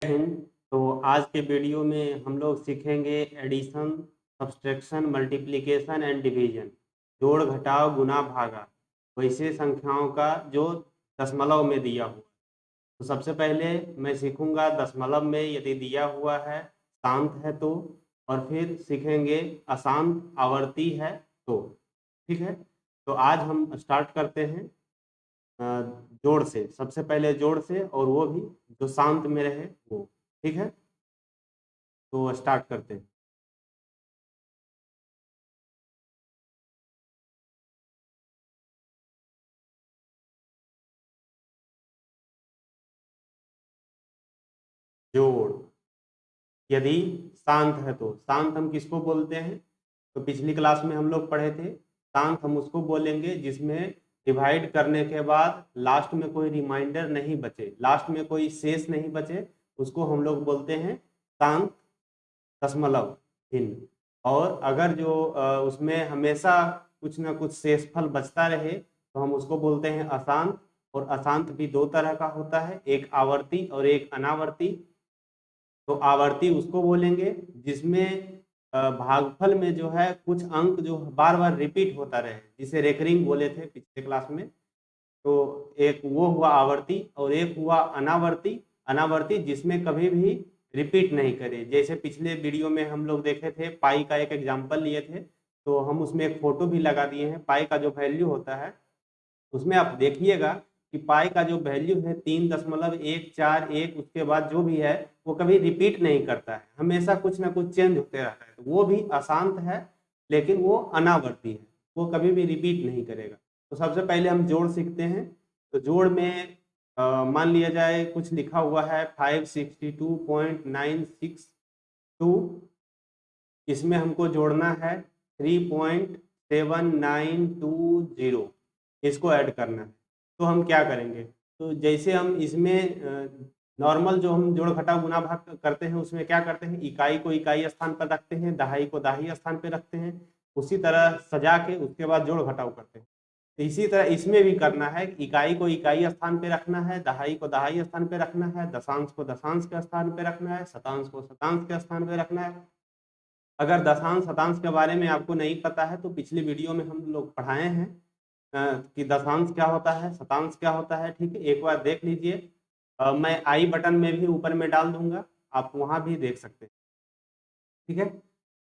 हिंद। तो आज के वीडियो में हम लोग सीखेंगे addition, subtraction, multiplication and division, जोड़ घटाव गुना भागा वैसे संख्याओं का जो दशमलव में दिया हुआ। तो सबसे पहले मैं सीखूंगा दशमलव में यदि दिया हुआ है, शांत है तो, और फिर सीखेंगे अशांत आवर्ती है तो। ठीक है, तो आज हम स्टार्ट करते हैं अ, जोड़ से। सबसे पहले जोड़ से, और वो भी जो शांत में रहे वो। ठीक है, तो स्टार्ट करते हैं। जोड़ यदि शांत है तो, शांत हम किसको बोलते हैं? तो पिछली क्लास में हम लोग पढ़े थे, शांत हम उसको बोलेंगे जिसमें डिवाइड करने के बाद लास्ट में कोई रिमाइंडर नहीं बचे, लास्ट में कोई शेष नहीं बचे, उसको हम लोग बोलते हैं शांत दशमलव भिन्न। और अगर जो उसमें हमेशा कुछ ना कुछ शेषफल बचता रहे तो हम उसको बोलते हैं अशांत। और अशांत भी दो तरह का होता है, एक आवर्ती और एक अनावर्ती। तो आवर्ती उसको बोलेंगे जिसमें भागफल में जो है कुछ अंक जो बार बार रिपीट होता रहे, जिसे रेकरिंग बोले थे पिछले क्लास में। तो एक वो हुआ आवर्ती, और एक हुआ अनावर्ती। अनावर्ती जिसमें कभी भी रिपीट नहीं करे, जैसे पिछले वीडियो में हम लोग देखे थे, पाई का एक एग्जांपल लिए थे, तो हम उसमें एक फोटो भी लगा दिए हैं। पाई का जो वैल्यू होता है उसमें आप देखिएगा कि पाई का जो वैल्यू है 3.141, उसके बाद जो भी है वो कभी रिपीट नहीं करता है, हमेशा कुछ ना कुछ चेंज होते रहता है। तो वो भी अशांत है, लेकिन वो अनावर्ती है, वो कभी भी रिपीट नहीं करेगा। तो सबसे पहले हम जोड़ सीखते हैं। तो जोड़ में मान लिया जाए कुछ लिखा हुआ है 562.962, इसमें हमको जोड़ना है 3.7920, इसको ऐड करना है। तो हम क्या करेंगे? तो जैसे हम इसमें नॉर्मल जो हम जोड़ घटाव गुना भाग करते हैं उसमें क्या करते हैं, इकाई को इकाई स्थान पर रखते हैं, दहाई को दहाई स्थान पर रखते हैं, उसी तरह सजा के उसके बाद जोड़ घटाव करते हैं। तो इसी तरह इसमें भी करना है, इकाई को इकाई स्थान पे रखना है, दहाई को दहाई स्थान पे रखना है, दशांश को दशांश के स्थान पे रखना है, शतांश को शतांश के स्थान पे रखना है। अगर दशांश शतांश के बारे में आपको नहीं पता है तो पिछली वीडियो में हम लोग पढ़ाए हैं कि दशांश क्या होता है, शतांश क्या होता है। ठीक है, एक बार देख लीजिए। मैं आई बटन में भी ऊपर में डाल दूंगा, आप वहां भी देख सकते हैं। ठीक है,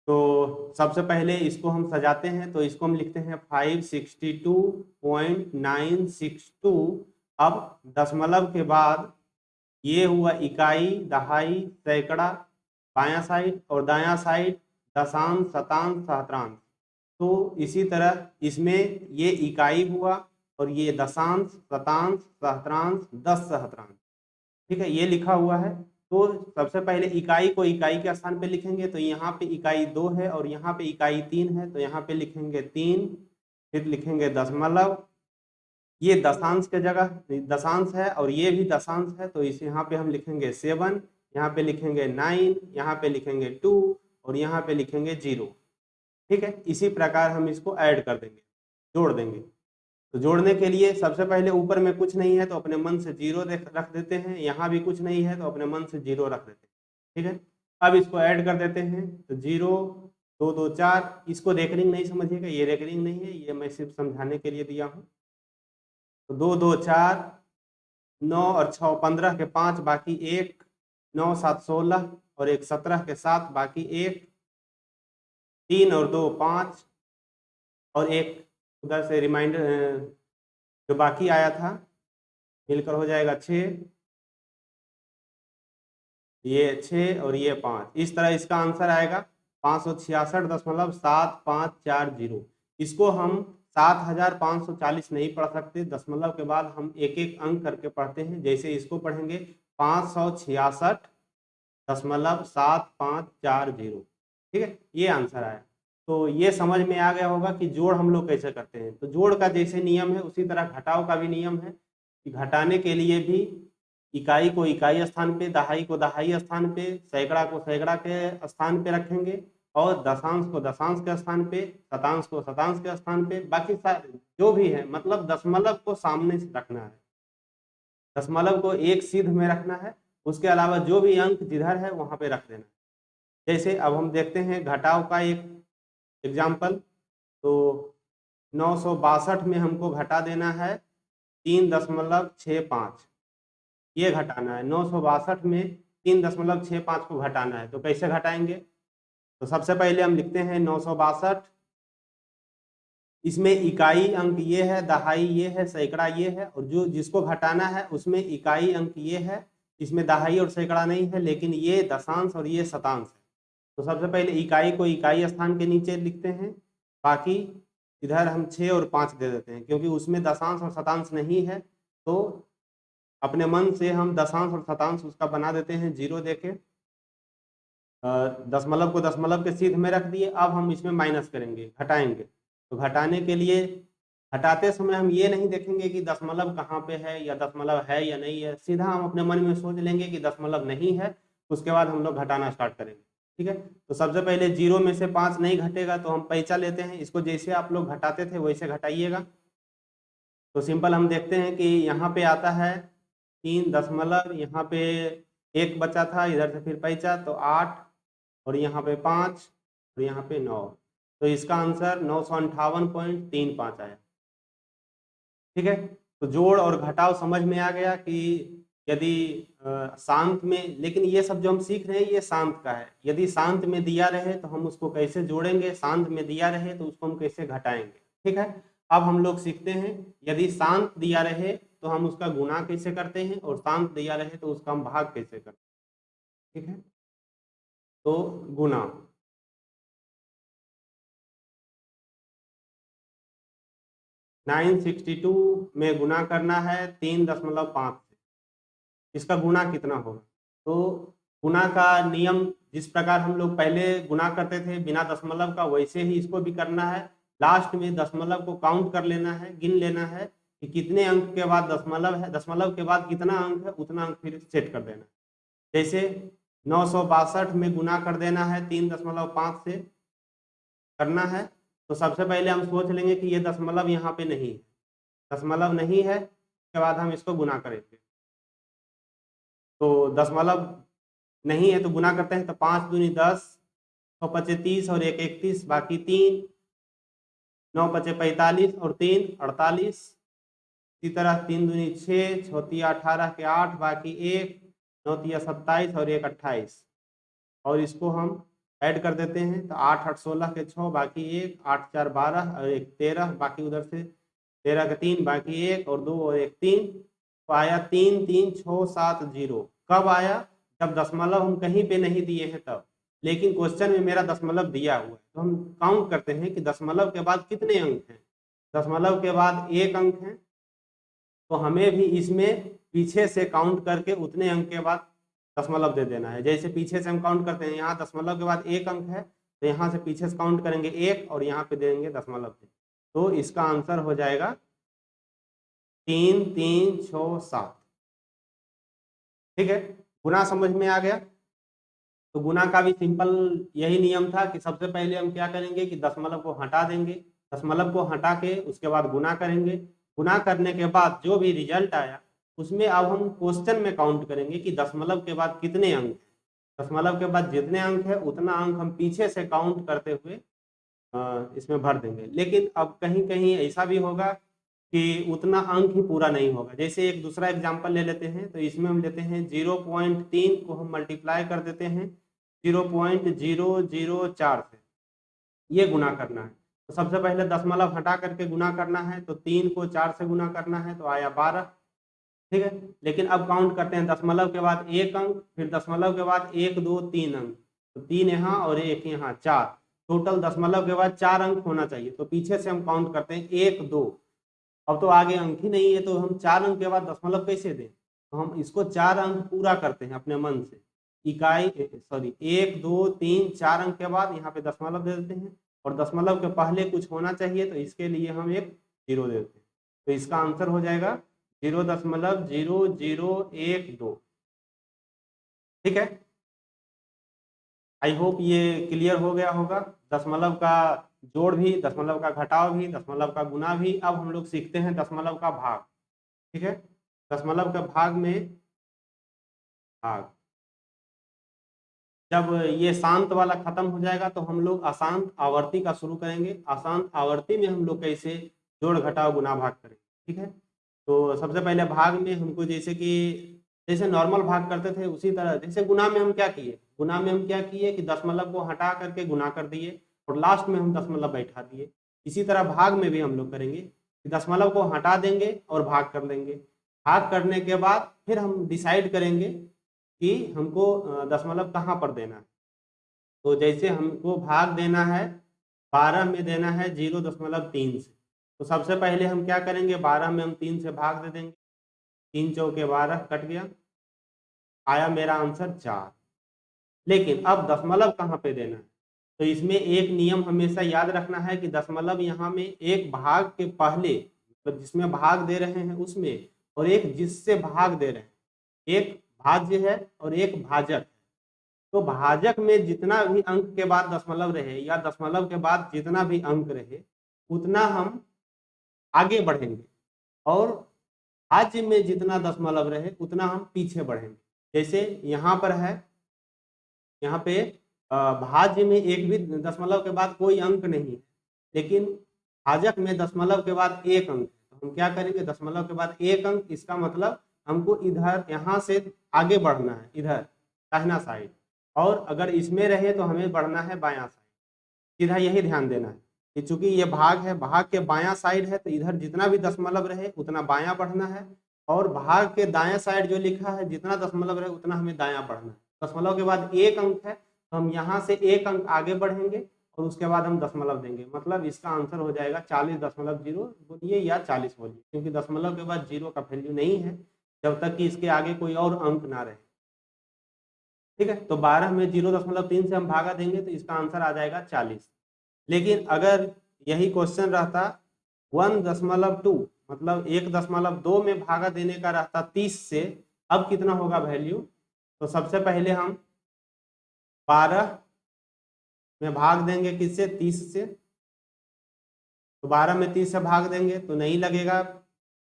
तो सबसे पहले इसको हम सजाते हैं। तो इसको हम लिखते हैं 562.962। अब दशमलव के बाद ये हुआ इकाई, दहाई, सैकड़ा बायां साइड, और दायां साइड दशांश, शतांश, सहस्रांश। तो इसी तरह इसमें ये इकाई हुआ, और ये दशांश, शतांश, सहस्रांश, दस सहस्रांश। ठीक है, ये लिखा हुआ है। तो सबसे पहले इकाई को इकाई के स्थान पे लिखेंगे। तो यहाँ पे इकाई 2 है और यहाँ पे इकाई 3 है, तो यहाँ पे लिखेंगे 3, फिर लिखेंगे दशमलव। ये दशांश के जगह दशांश है और ये भी दशांश है, तो इस यहाँ पे हम लिखेंगे 7, यहाँ पे लिखेंगे 9, यहाँ पे लिखेंगे 2, और यहाँ पे लिखेंगे 0। ठीक है, इसी प्रकार हम इसको ऐड कर देंगे, जोड़ देंगे। तो जोड़ने के लिए सबसे पहले ऊपर में कुछ नहीं है तो अपने मन से 0 रख देते हैं, यहाँ भी कुछ नहीं है तो अपने मन से 0 रख देते हैं। ठीक है, अब इसको ऐड कर देते हैं। तो 0 2 2 4, इसको रेकरिंग नहीं समझिएगा, ये रेकरिंग नहीं है, ये मैं सिर्फ समझाने के लिए दिया हूँ। तो 2 2 4, 9 और 6 15 के 5 बाकी 1, 9 7 16, और 1 17 के 7 बाकी 1, 3 और 2 5, और एक उधर से रिमाइंडर जो बाकी आया था मिलकर हो जाएगा 6, ये 6 और ये 5। इस तरह इसका आंसर आएगा 566.7540। इसको हम 7540 नहीं पढ़ सकते, दशमलव के बाद हम एक एक अंक करके पढ़ते हैं। जैसे इसको पढ़ेंगे 566.7540। ठीक है, ये आंसर आया। तो ये समझ में आ गया होगा कि जोड़ हम लोग कैसे करते हैं। तो जोड़ का जैसे नियम है उसी तरह घटाव का भी नियम है कि घटाने के लिए भी इकाई को इकाई स्थान पे, दहाई को दहाई स्थान पे, सैकड़ा को सैकड़ा के स्थान पे रखेंगे, और दशांश को दशांश के स्थान पे, शतांश को शतांश के स्थान पे, बाकी जो भी है, मतलब दशमलव को सामने से रखना है, दशमलव को एक सीध में रखना है, उसके अलावा जो भी अंक जिधर है वहाँ पे रख देना। जैसे अब हम देखते हैं घटाव का एक एग्जाम्पल। तो 962 में हमको घटा देना है 3.65, ये घटाना है। 962 में 3.65 को घटाना है, तो कैसे घटाएंगे? तो सबसे पहले हम लिखते हैं 962, इसमें इकाई अंक ये है, दहाई ये है, सैकड़ा ये है, और जो जिसको घटाना है उसमें इकाई अंक ये है, इसमें दहाई और सैकड़ा नहीं है, लेकिन ये दशांश और ये शतांश है। तो सबसे पहले इकाई को इकाई स्थान के नीचे लिखते हैं, बाकी इधर हम 6 और 5 दे देते हैं, क्योंकि उसमें दशांश और शतांश नहीं है। तो अपने मन से हम दशांश और शतांश उसका बना देते हैं 0 देके। दशमलव को दशमलव के सीध में रख दिए। अब हम इसमें माइनस करेंगे, घटाएंगे। तो घटाने के लिए घटाते समय हम ये नहीं देखेंगे कि दशमलव कहाँ पे है या दशमलव है या नहीं है, सीधा हम अपने मन में सोच लेंगे कि दशमलव नहीं है, उसके बाद हम लोग घटाना स्टार्ट करेंगे। ठीक है, तो सबसे पहले 0 में से 5 नहीं घटेगा, तो हम पैंचा लेते हैं, इसको जैसे आप लोग घटाते थे वैसे घटाइएगा। तो सिंपल हम देखते हैं कि यहाँ पे आता है 3 दशमलव, यहाँ पे 1 बचा था, इधर से फिर पैंचा तो 8, और यहाँ पे 5, और यहाँ पे 9। तो इसका आंसर 958.35 आया। ठीक है, तो जोड़ और घटाव समझ में आ गया कि यदि शांत में, लेकिन ये सब जो हम सीख रहे हैं ये शांत का है। यदि शांत में दिया रहे तो हम उसको कैसे जोड़ेंगे, शांत में दिया रहे तो उसको हम कैसे घटाएंगे। ठीक है, अब हम लोग सीखते हैं यदि शांत दिया रहे तो हम उसका गुणा कैसे करते हैं, और शांत दिया रहे तो उसका हम भाग कैसे करते हैं। ठीक है, तो गुणा 962 में गुना करना है 3.5 से। इसका गुना कितना होगा? तो गुना का नियम जिस प्रकार हम लोग पहले गुना करते थे बिना दशमलव का, वैसे ही इसको भी करना है। लास्ट में दशमलव को काउंट कर लेना है, गिन लेना है कि कितने अंक के बाद दशमलव है, दशमलव के बाद कितना अंक है, उतना अंक फिर सेट कर देना है। जैसे 962 में गुना कर देना है 3.5 से करना है, तो सबसे पहले हम सोच लेंगे कि ये दशमलव यहाँ पे नहीं है, दशमलव नहीं है, उसके बाद हम इसको गुना करेंगे। तो दशमलव नहीं है तो गुना करते हैं, तो 5 दूनी 10, 6 पचे 30 और 1 31, बाकी 3, 9 पचे 45 और 3 48। इसी तरह 3 दूनी 6, 6 तिया 18 के 8, बाकी 1, 9 तिया 27 और 1 28, और इसको हम ऐड कर देते हैं। तो 8 8 16 के 6, बाकी 1, 8 4 12 और 1 13, बाकी उधर से 13 के 3, बाकी 1 और 2 और 1 3। तो आया 3 3 6 7 0। कब आया? जब दशमलव हम कहीं पे नहीं दिए हैं तब, लेकिन क्वेश्चन में मेरा दशमलव दिया हुआ है। तो हम काउंट करते हैं कि दशमलव के बाद कितने अंक हैं। दशमलव के बाद 1 अंक है, तो हमें भी इसमें पीछे से काउंट करके उतने अंक के बाद दशमलव दे देना है। जैसे पीछे से हम काउंट करते हैं, यहाँ दशमलव के बाद 1 अंक है, तो यहाँ से पीछे से काउंट करेंगे 1 और यहाँ पे देंगे दशमलव। तो इसका आंसर हो जाएगा 3 3 6 7। ठीक है, गुना समझ में आ गया। तो गुना का भी सिंपल यही नियम था कि सबसे पहले हम क्या करेंगे कि दशमलव को हटा देंगे, दशमलव को हटा के उसके बाद गुना करेंगे। गुना करने के बाद जो भी रिजल्ट आया उसमें अब हम क्वेश्चन में काउंट करेंगे कि दशमलव के बाद कितने अंक हैं। दशमलव के बाद जितने अंक है उतना अंक हम पीछे से काउंट करते हुए इसमें भर देंगे। लेकिन अब कहीं कहीं ऐसा भी होगा कि उतना अंक ही पूरा नहीं होगा। जैसे एक दूसरा एग्जांपल ले लेते हैं, तो इसमें हम लेते हैं 0.3 को हम मल्टीप्लाई कर देते हैं 0.004 से, ये गुना करना है। तो सबसे पहले दशमलव हटा करके गुना करना है, तो 3 को 4 से गुना करना है, तो आया 12। ठीक है, लेकिन अब काउंट करते हैं दशमलव के बाद 1 अंक, फिर दशमलव के बाद 1 2 3 अंक, तो 3 यहाँ और 1 यहाँ 4, टोटल दशमलव के बाद 4 अंक होना चाहिए। तो पीछे से हम काउंट करते हैं 1 2, अब तो आगे अंक ही नहीं है, तो हम 4 अंक के बाद दशमलव कैसे दें? तो हम इसको 4 अंक पूरा करते हैं अपने मन से। इकाई 1 2 3 4 अंक के बाद यहाँ पे दशमलव दे देते हैं, और दशमलव के पहले कुछ होना चाहिए, तो इसके लिए हम एक 0 देते हैं। तो इसका आंसर हो जाएगा 0.0012। ठीक है, आई होप ये क्लियर हो गया होगा। दशमलव का जोड़ भी, दशमलव का घटाव भी, दशमलव का गुना भी। अब हम लोग सीखते हैं दशमलव का भाग। ठीक है, दशमलव के भाग में भाग। जब ये शांत वाला खत्म हो जाएगा तो हम लोग अशांत आवर्ती का शुरू करेंगे। अशांत आवर्ती में हम लोग कैसे जोड़ घटाव गुना भाग करेंगे, ठीक है। तो सबसे पहले भाग में हमको जैसे नॉर्मल भाग करते थे उसी तरह, जैसे गुना में हम क्या किए, कि दशमलव को हटा करके गुना कर दिए और लास्ट में हम दशमलव बैठा दिए। इसी तरह भाग में भी हम लोग करेंगे कि दशमलव को हटा देंगे और भाग कर देंगे। भाग करने के बाद फिर हम डिसाइड करेंगे कि हमको दशमलव कहाँ पर देना है। तो जैसे हमको भाग देना है 12 में देना है 0.3 से, तो सबसे पहले हम क्या करेंगे, 12 में हम 3 से भाग दे देंगे। 3 चौके 12 कट गया, आया मेरा आंसर 4। लेकिन अब दशमलव कहाँ पे देना है, तो इसमें एक नियम हमेशा याद रखना है कि दशमलव यहाँ में एक भाग के पहले, मतलब जिसमें भाग दे रहे हैं उसमें, और एक जिससे भाग दे रहे हैं, एक भाज्य है और एक भाजक है। तो भाजक में जितना भी अंक के बाद दशमलव रहे या दशमलव के बाद जितना भी अंक रहे उतना हम आगे बढ़ेंगे, और भाज्य में जितना दशमलव रहे उतना हम पीछे बढ़ेंगे। जैसे यहाँ पर है, यहाँ पे भाज्य में एक भी दशमलव के बाद कोई अंक नहीं है, लेकिन भाजक में दशमलव के बाद एक अंक है। तो हम क्या करेंगे, दशमलव के बाद एक अंक, इसका मतलब हमको इधर यहाँ से आगे बढ़ना है, इधर दाहिना साइड, और अगर इसमें रहे तो हमें बढ़ना है बायां साइड। सीधा यही ध्यान देना है कि चूंकि ये भाग है, भाग के बायां साइड है, तो इधर जितना भी दशमलव रहे उतना बायां बढ़ना है, और भाग के दायां साइड जो लिखा है जितना दशमलव रहे उतना हमें दायां बढ़ना है। दशमलव के बाद एक अंक है तो हम यहाँ से एक अंक आगे बढ़ेंगे और उसके बाद हम दशमलव देंगे। मतलब इसका आंसर हो जाएगा 40.0 बोलिए या 40 बोलिए, क्योंकि दशमलव के बाद 0 का वैल्यू नहीं है जब तक कि इसके आगे कोई और अंक ना रहे, ठीक है। तो 12 में 0.3 से हम भागा देंगे तो इसका आंसर आ जाएगा 40। लेकिन अगर यही क्वेश्चन रहता 1.2, मतलब 1.2 में भागा देने का रहता 30 से, अब कितना होगा वैल्यू, तो सबसे पहले हम 12 में भाग देंगे किससे, 30 से। तो 12 में 30 से भाग देंगे तो नहीं लगेगा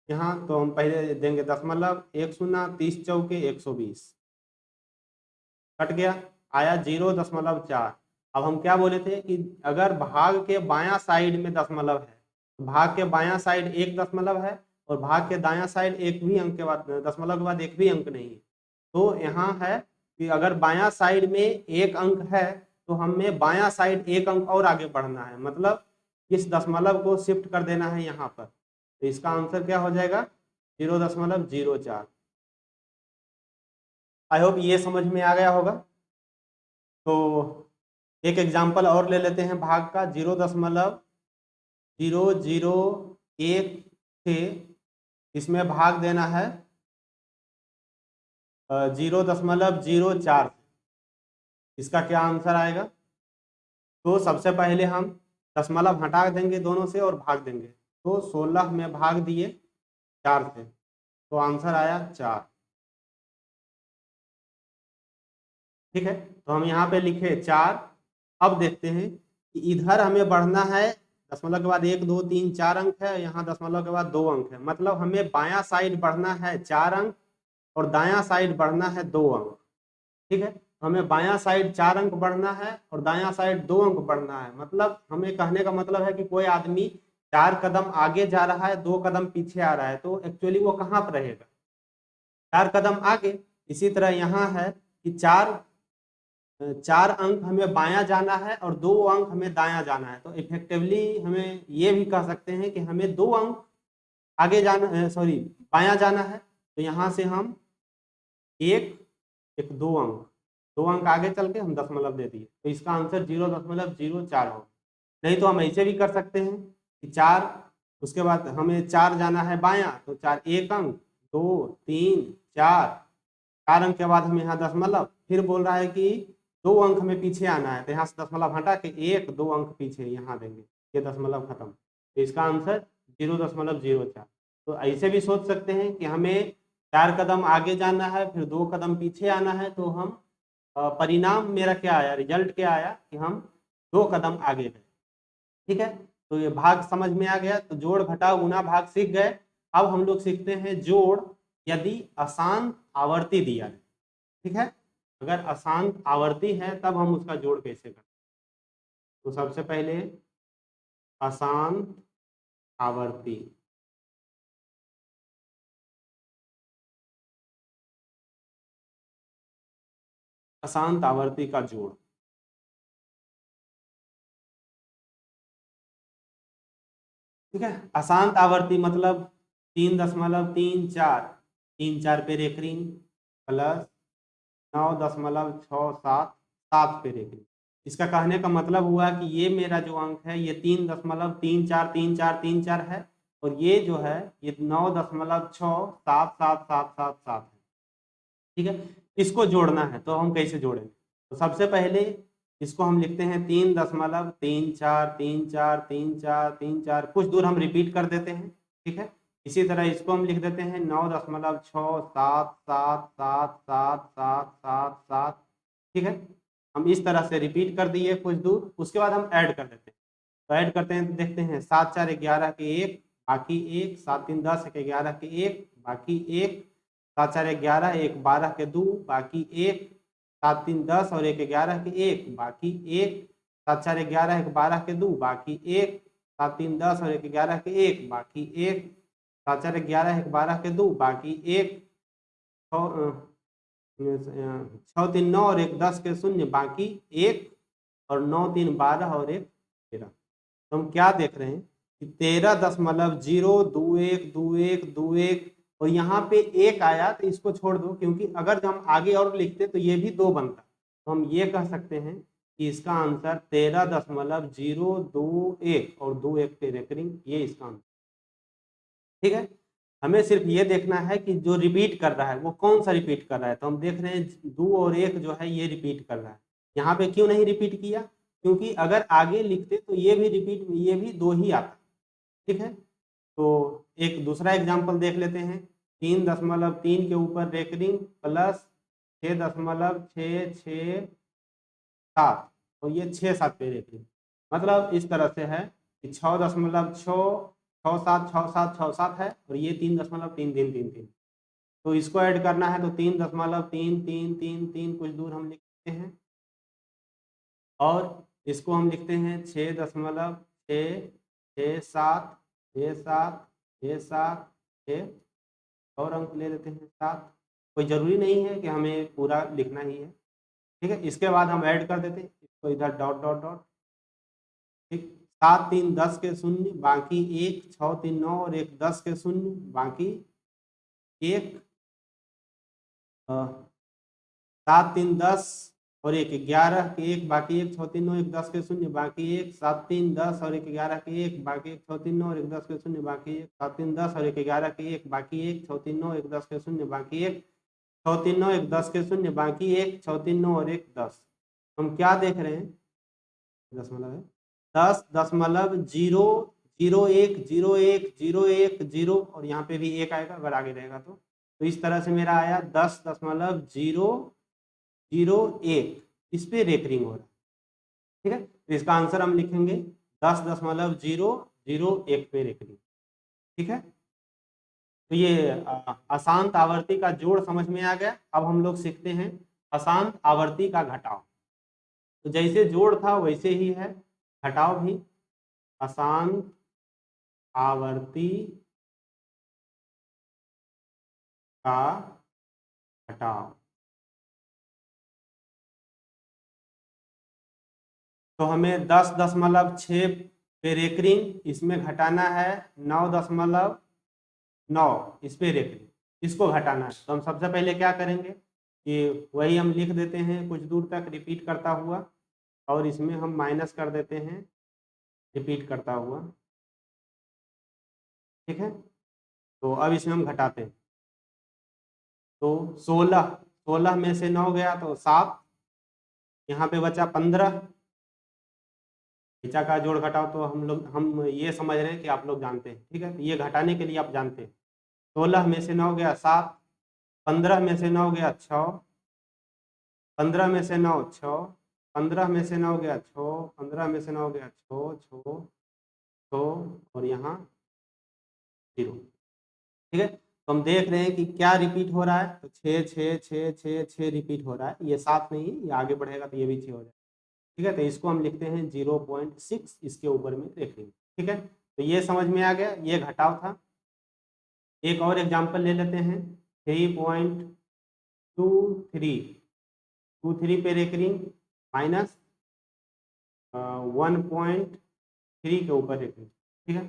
यहाँ, तो हम पहले देंगे दशमलव, 1 शून्य, 30 चौके 120 कट गया, आया 0.4। अब हम क्या बोले थे कि अगर भाग के बायां साइड में दशमलव है, तो भाग के बायां साइड एक दशमलव है और भाग के दायां साइड एक भी अंक के बाद, दशमलव के बाद एक भी अंक नहीं है। तो यहाँ है कि अगर बायां साइड में एक अंक है तो हमें बायां साइड एक अंक और आगे बढ़ना है, मतलब इस दशमलव को शिफ्ट कर देना है यहाँ पर। तो इसका आंसर क्या हो जाएगा, 0.04। आई होप ये समझ में आ गया होगा। तो एक एग्जाम्पल और ले लेते हैं भाग का, 0.001 से इसमें भाग देना है 0.04। इसका क्या आंसर आएगा, तो सबसे पहले हम दशमलव हटा देंगे दोनों से और भाग देंगे। तो 16 में भाग दिए 4 से, तो आंसर आया 4, ठीक है। तो हम यहाँ पे लिखे 4। अब देखते हैं कि इधर हमें बढ़ना है, दशमलव के बाद 1 2 3 4 अंक है, यहाँ दशमलव के बाद 2 अंक है, मतलब हमें बायां साइड बढ़ना है 4 अंक और दायां साइड बढ़ना है 2 अंक, ठीक है। हमें बायां साइड 4 अंक बढ़ना है और दायां साइड 2 अंक बढ़ना है। मतलब हमें कहने का मतलब है कि कोई आदमी 4 कदम आगे जा रहा है, 2 कदम पीछे आ रहा है, तो एक्चुअली वो कहाँ पर रहेगा, 4 कदम आगे। इसी तरह यहाँ है कि 4 अंक हमें बायां जाना है और 2 अंक हमें दायां जाना है। तो इफेक्टिवली हमें ये भी कह सकते हैं कि हमें 2 अंक आगे जाना, सॉरी बायां जाना है। तो यहाँ से हम एक 2 अंक आगे चल के हम दशमलव दे दिए, तो इसका आंसर 0.04 हो। नहीं तो हम ऐसे भी कर सकते हैं कि 4, उसके बाद हमें 4 जाना है बायां, तो 4 1 अंक, 2 3 4 अंक के बाद हमें यहाँ दशमलव, फिर बोल रहा है कि 2 अंक हमें पीछे आना है, तो यहाँ से दशमलव हटा के 1 2 अंक पीछे यहाँ देंगे, ये दशमलव खत्म। तो इसका आंसर 0.04। तो ऐसे भी सोच सकते हैं कि हमें 4 कदम आगे जाना है फिर 2 कदम पीछे आना है, तो हम परिणाम मेरा क्या आया, रिजल्ट क्या आया कि हम 2 कदम आगे गए, ठीक है। तो ये भाग समझ में आ गया। तो जोड़ घटाव गुना भाग सीख गए। अब हम लोग सीखते हैं जोड़ यदि अशांत आवर्ती दिया है। ठीक है। अगर अशांत आवर्ती है तब हम उसका जोड़ कैसे करते हैं। तो सबसे पहले अशांत आवर्ती, अशांत आवर्ती का जोड़, ठीक है। अशांत आवर्ती मतलब 3.34, 3 4 पे रेकरिंग प्लस 9.67 7 पे रेकरिंग। इसका कहने का मतलब हुआ कि ये मेरा जो अंक है ये 3.343434 है, और ये जो है ये 9.677777 है, ठीक है। इसको जोड़ना है तो हम कैसे जोड़ेंगे। तो सबसे पहले इसको हम लिखते हैं 3.343434, कुछ दूर हम रिपीट कर देते हैं, ठीक है। इसी तरह इसको हम लिख देते हैं 9.67777777, ठीक है। हम इस तरह से रिपीट कर दिए कुछ दूर, उसके बाद हम ऐड कर देते हैं। तो ऐड करते हैं तो देखते हैं 7 4 11 के 1 बाकी 1, 7 3 10 1 11 के 1 बाकी 1, 7 4 11 1 12 के 2 बाकी 1, 7 3 10 और 1 11 के 1 बाकी 1, 7 4 11 1 12 के 2 बाकी 1, 7 3 10 और 1 11 के 1 बाकी 1, 7 4 11 1 12 के 2 बाकी 1, 6 3 9 और 1 10 के 0 बाकी 1, और 9 3 12 और 1 13। तो हम क्या देख रहे हैं कि 13.0212121, और यहाँ पे 1 आया तो इसको छोड़ दो, क्योंकि अगर हम आगे और लिखते तो ये भी 2 बनता। तो हम ये कह सकते हैं कि इसका आंसर 13.021 और 21 पे रेकरिंग, ये इसका आंसर, ठीक है। हमें सिर्फ ये देखना है कि जो रिपीट कर रहा है वो कौन सा रिपीट कर रहा है। तो हम देख रहे हैं 2 और 1 जो है ये रिपीट कर रहा है। यहाँ पे क्यों नहीं रिपीट किया, क्योंकि अगर आगे लिखते तो ये भी रिपीट, ये भी 2 ही आता, ठीक है। तो एक दूसरा एग्जाम्पल देख लेते हैं। 3.3 के ऊपर रेकरिंग प्लस 6.667, और ये 6 7 पे रेकरिंग, मतलब इस तरह से है कि 6.6676767 है, और ये 3.3333। तो इसको ऐड करना है तो 3.3333 कुछ दूर हम लिखते हैं, और इसको हम लिखते हैं 6.6676767 और अंक ले लेते हैं 7। कोई ज़रूरी नहीं है कि हमें पूरा लिखना ही है, ठीक है। इसके बाद हम ऐड कर देते हैं इसको, इधर डॉट डॉट डॉट, ठीक। 7 3 10 के 0 बाकी 1, 6 3 9 और 1 10 के 0 बाकी 1, 7 3 10 और 1 11 के 1 बाकी 1, 6 3 9 1 10 के 0 बाकी 1, 7 3 10 और 1 11 के 1 बाकी 1, 6 3 9 और 1 10 के 0 बाकी 1, 7 3 10 और 1 11 के 1 बाकी 1, 6 3 9 1 10 के 0 बाकी 1, 6 3 9 1 10 के 0 बाकी 1, 6 3 9 और 1 10। हम क्या देख रहे हैं, दशमलव है 10.0010101 और यहाँ पे भी 1 आएगा अगर आगे रहेगा तो इस तरह से मेरा आया 10.001, इस पे रेकरिंग हो रहा है, ठीक है। तो इसका आंसर हम लिखेंगे 10.001 पे रेकरिंग, ठीक है। तो ये अशांत आवर्ती का जोड़ समझ में आ गया। अब हम लोग सीखते हैं अशांत आवर्ती का घटाव। तो जैसे जोड़ था वैसे ही है घटाव भी, अशांत आवर्ती का घटाव। तो हमें 10.6 पे रेकरिंग, इसमें घटाना है 9.9 इस पे रेकरिंग, इसको घटाना है। तो हम सबसे पहले क्या करेंगे कि वही हम लिख देते हैं कुछ दूर तक रिपीट करता हुआ, और इसमें हम माइनस कर देते हैं रिपीट करता हुआ, ठीक है। तो अब इसमें हम घटाते हैं, तो 16 में से 9 गया तो 7, यहाँ पे बचा 15। का जोड़ घटाओ तो हम ये समझ रहे हैं कि आप लोग जानते हैं, ठीक है। तो ये घटाने के लिए आप जानते हैं 16 में से 9 गया 7, 15 में से 9 गया 6, 15 में से 9 6, 15 में से 9 गया 6, 15 में से 9 गया 6 6 6 और यहाँ 0, ठीक है। तो हम देख रहे हैं कि क्या रिपीट हो रहा है, तो 6 6 6 6 6 रिपीट हो रहा है। ये 7 नहीं है, ये आगे बढ़ेगा तो ये भी 6 हो जाएगा। ठीक है, तो इसको हम लिखते हैं 0.6 इसके ऊपर में रेखिंग। ठीक है, तो ये समझ में आ गया, ये घटाव था। एक और एग्जाम्पल ले लेते हैं, 3.23 पे रेकरिंग माइनस 1.3 के ऊपर रेकरिंग। ठीक है,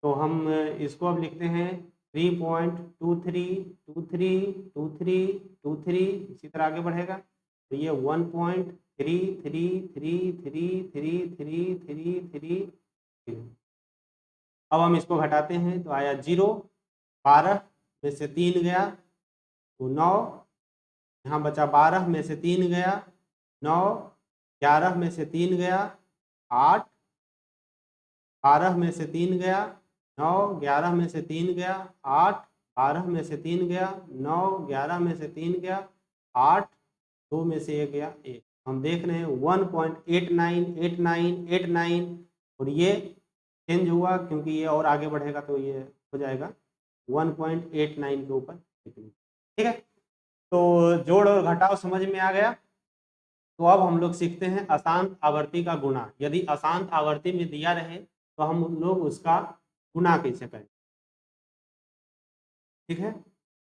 तो हम इसको अब लिखते हैं 3.23 इसी तरह आगे बढ़ेगा, तो ये 1.33333333। अब हम इसको घटाते हैं तो आया 0, 12 में से 3 गया तो 9, यहाँ बचा 12 में से 3 गया 9, 11 में से 3 गया 8, 12 में से 3 गया 9, 11 में से 3 गया 8, 12 में से 3 गया 9, 11 में से 3 गया 8, 2 में से 1 गया 1। हम देख रहे हैं 1.898989 और ये चेंज हुआ क्योंकि ये और आगे बढ़ेगा तो ये हो जाएगा 1.89 के ऊपर। ठीक है, तो जोड़ और घटाव समझ में आ गया। तो अब हम लोग सीखते हैं अशांत आवर्ती का गुणा। यदि अशांत आवर्ती में दिया रहे तो हम लोग उसका गुणा कैसे करें। ठीक है,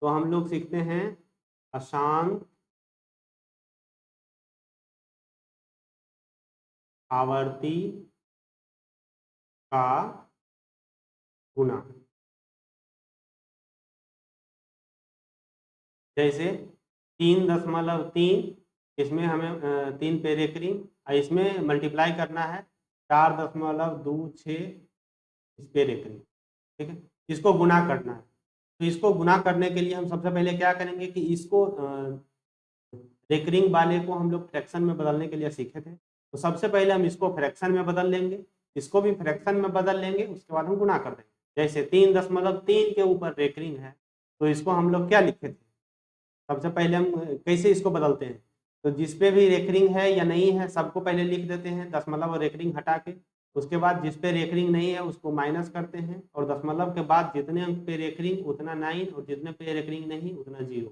तो हम लोग सीखते हैं अशांत आवर्ती का गुणा। जैसे 3.3 इसमें हमें 3 पे रेकरिंग, इसमें मल्टीप्लाई करना है 4.26 इस पे रेकरिंग। ठीक है, इसको गुना करना है। तो इसको गुना करने के लिए हम सबसे पहले क्या करेंगे कि इसको रेकरिंग वाले को हम लोग फ्रैक्शन में बदलने के लिए सीखे थे। तो सबसे पहले हम इसको फ्रैक्शन में बदल लेंगे, इसको भी फ्रैक्शन में बदल लेंगे, उसके बाद हम गुना कर देंगे। जैसे 3.3 के ऊपर रेकरिंग है तो इसको हम लोग क्या लिखे थे, सबसे पहले हम कैसे इसको बदलते हैं, तो जिस पे भी रेकरिंग है या नहीं है सबको पहले लिख देते हैं दशमलव और रेकरिंग हटा के। उसके बाद जिस पे रेकरिंग नहीं है उसको माइनस करते हैं और दशमलव के बाद जितने अंक पे रेकरिंग उतना 9 और जितने पे रेकरिंग नहीं उतना 0।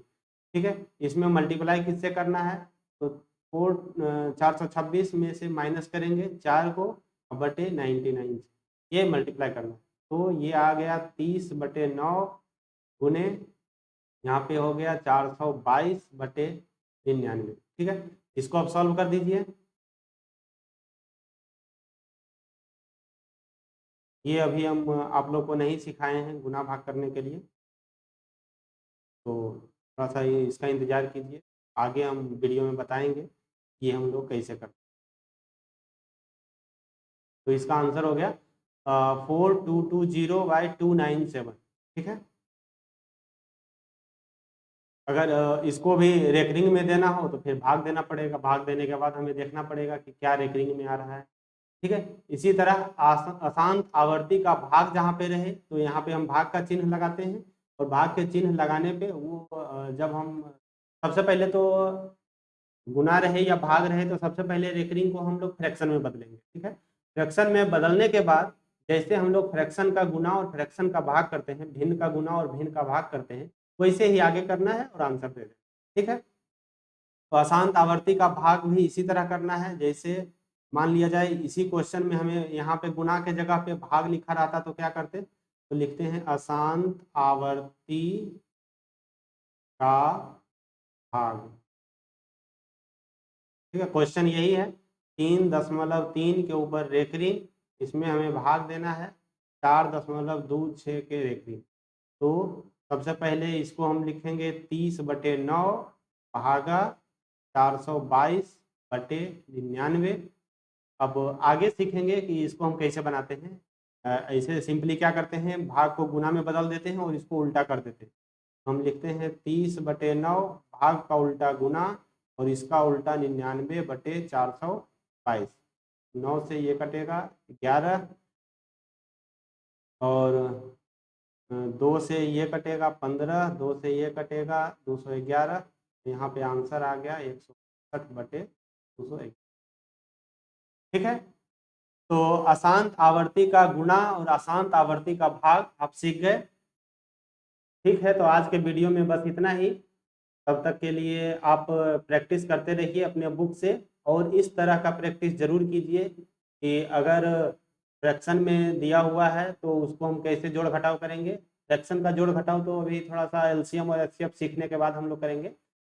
ठीक है, इसमें मल्टीप्लाई किससे करना है, तो 426 में से माइनस करेंगे 4 को बटे 99 से, ये मल्टीप्लाई करना। तो ये आ गया 30/9 गुने यहाँ पे हो गया 422/99। ठीक है, इसको अब सॉल्व कर दीजिए। ये अभी हम आप लोग को नहीं सिखाए हैं गुना भाग करने के लिए, तो थोड़ा सा ये इसका इंतजार कीजिए, आगे हम वीडियो में बताएंगे कि हम लोग कैसे करते हैं। तो इसका आंसर हो गया 4220/297। ठीक है, अगर इसको भी रेकरिंग में देना हो तो फिर भाग देना पड़ेगा, भाग देने के बाद हमें देखना पड़ेगा कि क्या रेकरिंग में आ रहा है। ठीक है, इसी तरह अशांत आवर्ती का भाग जहाँ पे रहे तो यहाँ पे हम भाग का चिन्ह लगाते हैं और भाग के चिन्ह लगाने पे वो जब हम सबसे पहले तो गुना रहे या भाग रहे तो सबसे पहले रेकरिंग को हम लोग फ्रैक्शन में बदलेंगे। ठीक है, फ्रैक्शन में बदलने के बाद जैसे हम लोग फ्रैक्शन का गुना और फ्रैक्शन का भाग करते हैं, भिन्न का गुना और भिन्न का भाग करते हैं, वैसे ही आगे करना है और आंसर दे देना। ठीक है, तो अशांत आवर्ती का भाग भी इसी तरह करना है। जैसे मान लिया जाए इसी क्वेश्चन में हमें यहाँ पे गुना के जगह पे भाग लिखा रहता तो क्या करते, तो लिखते हैं अशांत आवर्ती का भाग। ठीक है, क्वेश्चन यही है 3.3 के ऊपर रेकरिंग, इसमें हमें भाग देना है 4.26 के रेकरिंग। तो सबसे पहले इसको हम लिखेंगे 30/9 भागा 422/99। अब आगे सीखेंगे कि इसको हम कैसे बनाते हैं। ऐसे सिंपली क्या करते हैं, भाग को गुना में बदल देते हैं और इसको उल्टा कर देते हैं। हम लिखते हैं 30/9 भाग का उल्टा गुना और इसका उल्टा 99/422। 9 से ये कटेगा 11 और 2 से ये कटेगा 15, 2 से ये कटेगा 211। यहाँ पे आंसर आ गया 160/211। ठीक है, तो अशांत आवर्ती का गुणा और अशांत आवर्ती का भाग आप सीख गए। ठीक है, तो आज के वीडियो में बस इतना ही। तब तक के लिए आप प्रैक्टिस करते रहिए अपने बुक से, और इस तरह का प्रैक्टिस ज़रूर कीजिए कि अगर फ्रैक्शन में दिया हुआ है तो उसको हम कैसे जोड़ घटाव करेंगे। फ्रैक्शन का जोड़ घटाव तो अभी थोड़ा सा एलसीएम और एचसीएफ सीखने के बाद हम लोग करेंगे,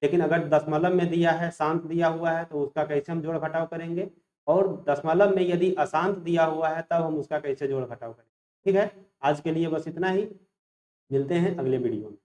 लेकिन अगर दशमलव में दिया है, शांत दिया हुआ है, तो उसका कैसे हम जोड़ घटाव करेंगे, और दशमलव में यदि अशांत दिया हुआ है तब हम उसका कैसे जोड़ घटाव करेंगे। ठीक है, आज के लिए बस इतना ही। मिलते हैं अगले वीडियो में।